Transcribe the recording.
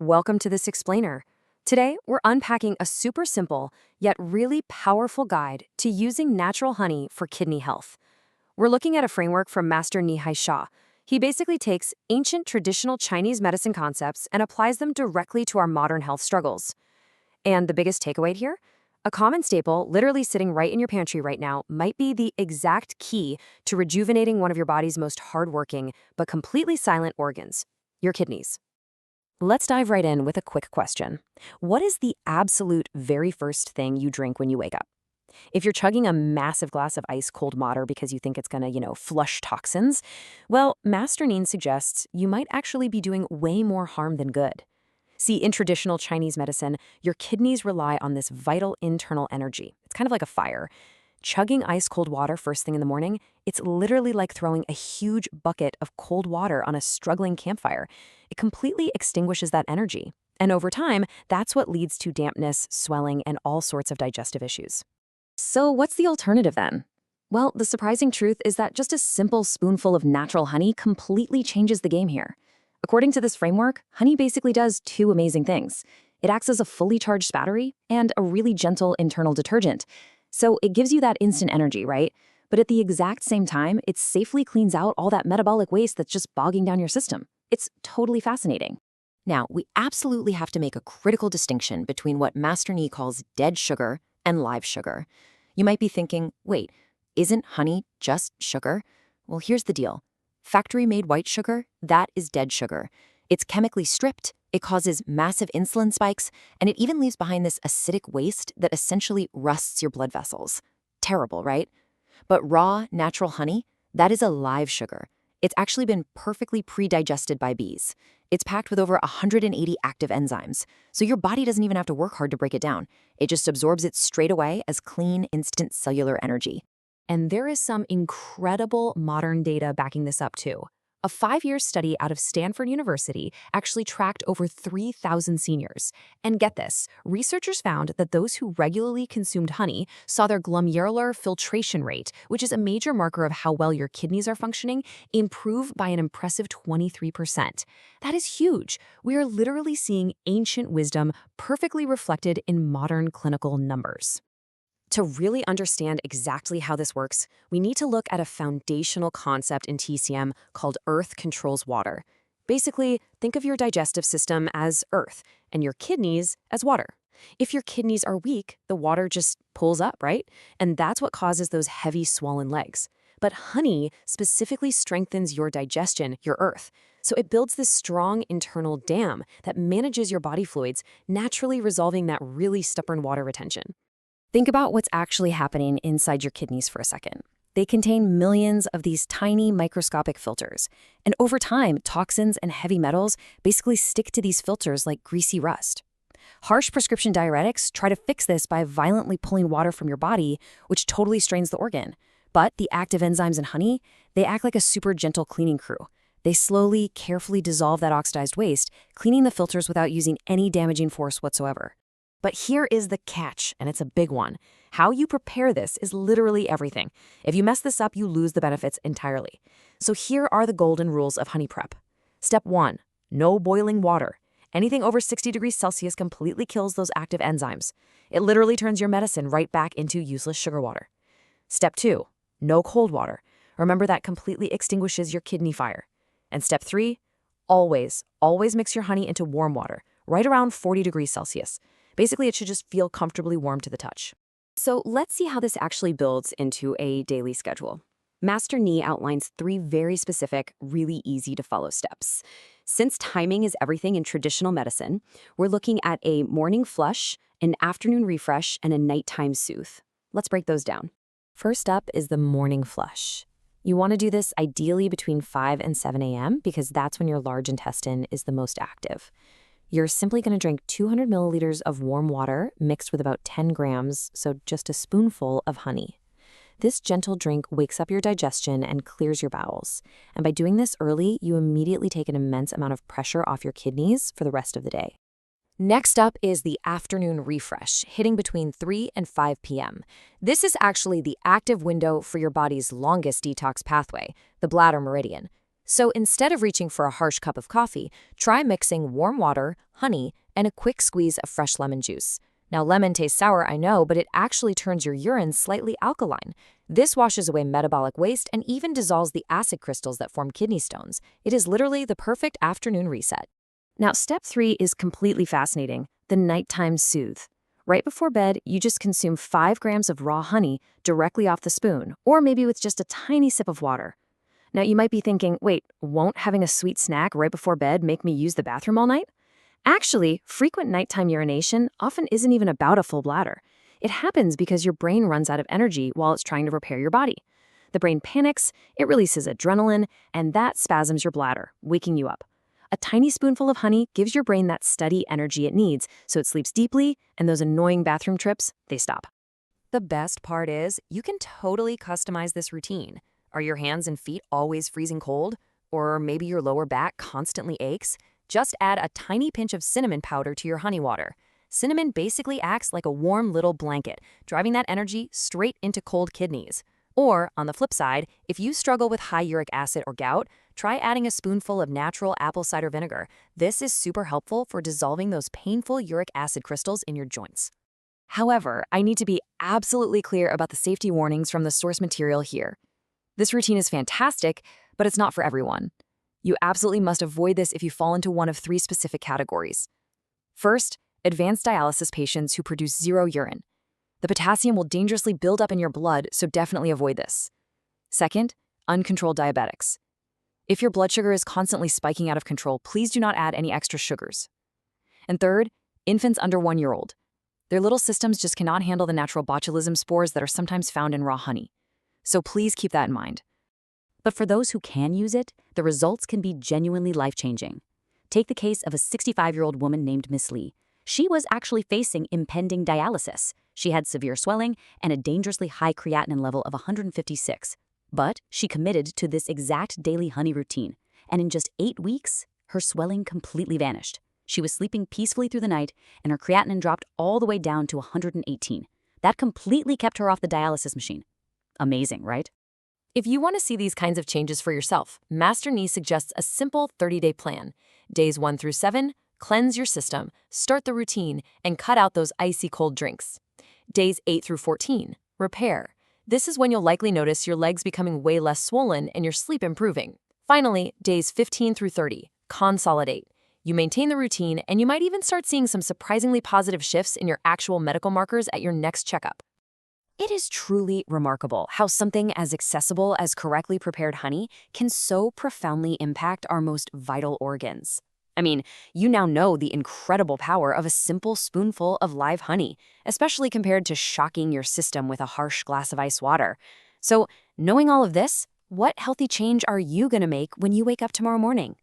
Welcome to this explainer. Today, we're unpacking a super simple, yet really powerful guide to using natural honey for kidney health. We're looking at a framework from Master Nihai Shah. He basically takes ancient traditional Chinese medicine concepts and applies them directly to our modern health struggles. And the biggest takeaway here? A common staple, literally sitting right in your pantry right now, might be the exact key to rejuvenating one of your body's most hardworking but completely silent organs, your kidneys. Let's dive right in with a quick question. What is the absolute very first thing you drink when you wake up? If you're chugging a massive glass of ice cold water because you think it's gonna, flush toxins, well, Master Neen suggests you might actually be doing way more harm than good. See, in traditional Chinese medicine, your kidneys rely on this vital internal energy. It's kind of like a fire. Chugging ice cold water first thing in the morning, it's literally like throwing a huge bucket of cold water on a struggling campfire. It completely extinguishes that energy. And over time, that's what leads to dampness, swelling, and all sorts of digestive issues. So what's the alternative then? Well, the surprising truth is that just a simple spoonful of natural honey completely changes the game here. According to this framework, honey basically does two amazing things. It acts as a fully charged battery and a really gentle internal detergent. So it gives you that instant energy, right? But at the exact same time, it safely cleans out all that metabolic waste that's just bogging down your system. It's totally fascinating. Now, we absolutely have to make a critical distinction between what Master Nee calls dead sugar and live sugar. You might be thinking, wait, isn't honey just sugar? Well, here's the deal. Factory-made white sugar, that is dead sugar. It's chemically stripped, it causes massive insulin spikes, and it even leaves behind this acidic waste that essentially rusts your blood vessels. Terrible, right? But raw, natural honey, that is a live sugar. It's actually been perfectly pre-digested by bees. It's packed with over 180 active enzymes, so your body doesn't even have to work hard to break it down. It just absorbs it straight away as clean, instant cellular energy. And there is some incredible modern data backing this up too. A 5-year study out of Stanford University actually tracked over 3,000 seniors. And get this, researchers found that those who regularly consumed honey saw their glomerular filtration rate, which is a major marker of how well your kidneys are functioning, improve by an impressive 23%. That is huge. We are literally seeing ancient wisdom perfectly reflected in modern clinical numbers. To really understand exactly how this works, we need to look at a foundational concept in TCM called Earth controls water. Basically, think of your digestive system as Earth and your kidneys as water. If your kidneys are weak, the water just pulls up, right? And that's what causes those heavy, swollen legs. But honey specifically strengthens your digestion, your Earth. So it builds this strong internal dam that manages your body fluids, naturally resolving that really stubborn water retention. Think about what's actually happening inside your kidneys for a second. They contain millions of these tiny microscopic filters. And over time, toxins and heavy metals basically stick to these filters like greasy rust. Harsh prescription diuretics try to fix this by violently pulling water from your body, which totally strains the organ. But the active enzymes in honey, they act like a super gentle cleaning crew. They slowly, carefully dissolve that oxidized waste, cleaning the filters without using any damaging force whatsoever. But here is the catch, and it's a big one. How you prepare this is literally everything. If you mess this up, you lose the benefits entirely. So here are the golden rules of honey prep. Step 1, no boiling water. Anything over 60 degrees Celsius completely kills those active enzymes. It literally turns your medicine right back into useless sugar water. Step 2, no cold water. Remember that completely extinguishes your kidney fire. And step 3, always mix your honey into warm water, right around 40 degrees Celsius. Basically, it should just feel comfortably warm to the touch. So let's see how this actually builds into a daily schedule. Master Nee outlines 3 very specific, really easy to follow steps. Since timing is everything in traditional medicine, we're looking at a morning flush, an afternoon refresh, and a nighttime soothe. Let's break those down. First up is the morning flush. You want to do this ideally between 5 and 7 a.m. because that's when your large intestine is the most active. You're simply going to drink 200 milliliters of warm water mixed with about 10 grams, so just a spoonful of honey. This gentle drink wakes up your digestion and clears your bowels. And by doing this early, you immediately take an immense amount of pressure off your kidneys for the rest of the day. Next up is the afternoon refresh, hitting between 3 and 5 p.m. This is actually the active window for your body's longest detox pathway, the bladder meridian. So instead of reaching for a harsh cup of coffee, try mixing warm water, honey, and a quick squeeze of fresh lemon juice. Now, lemon tastes sour, I know, but it actually turns your urine slightly alkaline. This washes away metabolic waste and even dissolves the acid crystals that form kidney stones. It is literally the perfect afternoon reset. Now, step 3 is completely fascinating, the nighttime soothe. Right before bed, you just consume 5 grams of raw honey directly off the spoon, or maybe with just a tiny sip of water. Now, you might be thinking, wait, won't having a sweet snack right before bed make me use the bathroom all night? Actually, frequent nighttime urination often isn't even about a full bladder. It happens because your brain runs out of energy while it's trying to repair your body. The brain panics, it releases adrenaline, and that spasms your bladder, waking you up. A tiny spoonful of honey gives your brain that steady energy it needs, so it sleeps deeply, and those annoying bathroom trips, they stop. The best part is, you can totally customize this routine. Are your hands and feet always freezing cold? Or maybe your lower back constantly aches? Just add a tiny pinch of cinnamon powder to your honey water. Cinnamon basically acts like a warm little blanket, driving that energy straight into cold kidneys. Or, on the flip side, if you struggle with high uric acid or gout, try adding a spoonful of natural apple cider vinegar. This is super helpful for dissolving those painful uric acid crystals in your joints. However, I need to be absolutely clear about the safety warnings from the source material here. This routine is fantastic, but it's not for everyone. You absolutely must avoid this if you fall into one of 3 specific categories. First, advanced dialysis patients who produce zero urine. The potassium will dangerously build up in your blood, so definitely avoid this. Second, uncontrolled diabetics. If your blood sugar is constantly spiking out of control, please do not add any extra sugars. And third, infants under 1 year old. Their little systems just cannot handle the natural botulism spores that are sometimes found in raw honey. So please keep that in mind. But for those who can use it, the results can be genuinely life-changing. Take the case of a 65-year-old woman named Miss Lee. She was actually facing impending dialysis. She had severe swelling and a dangerously high creatinine level of 156. But she committed to this exact daily honey routine, and in just 8 weeks, her swelling completely vanished. She was sleeping peacefully through the night, and her creatinine dropped all the way down to 118. That completely kept her off the dialysis machine. Amazing, right? If you want to see these kinds of changes for yourself, Master Knee suggests a simple 30-day plan. Days 1 through 7, cleanse your system, start the routine, and cut out those icy cold drinks. Days 8 through 14, repair. This is when you'll likely notice your legs becoming way less swollen and your sleep improving. Finally, days 15 through 30, consolidate. You maintain the routine, and you might even start seeing some surprisingly positive shifts in your actual medical markers at your next checkup. It is truly remarkable how something as accessible as correctly prepared honey can so profoundly impact our most vital organs. I mean, you now know the incredible power of a simple spoonful of live honey, especially compared to shocking your system with a harsh glass of ice water. So, knowing all of this, what healthy change are you going to make when you wake up tomorrow morning?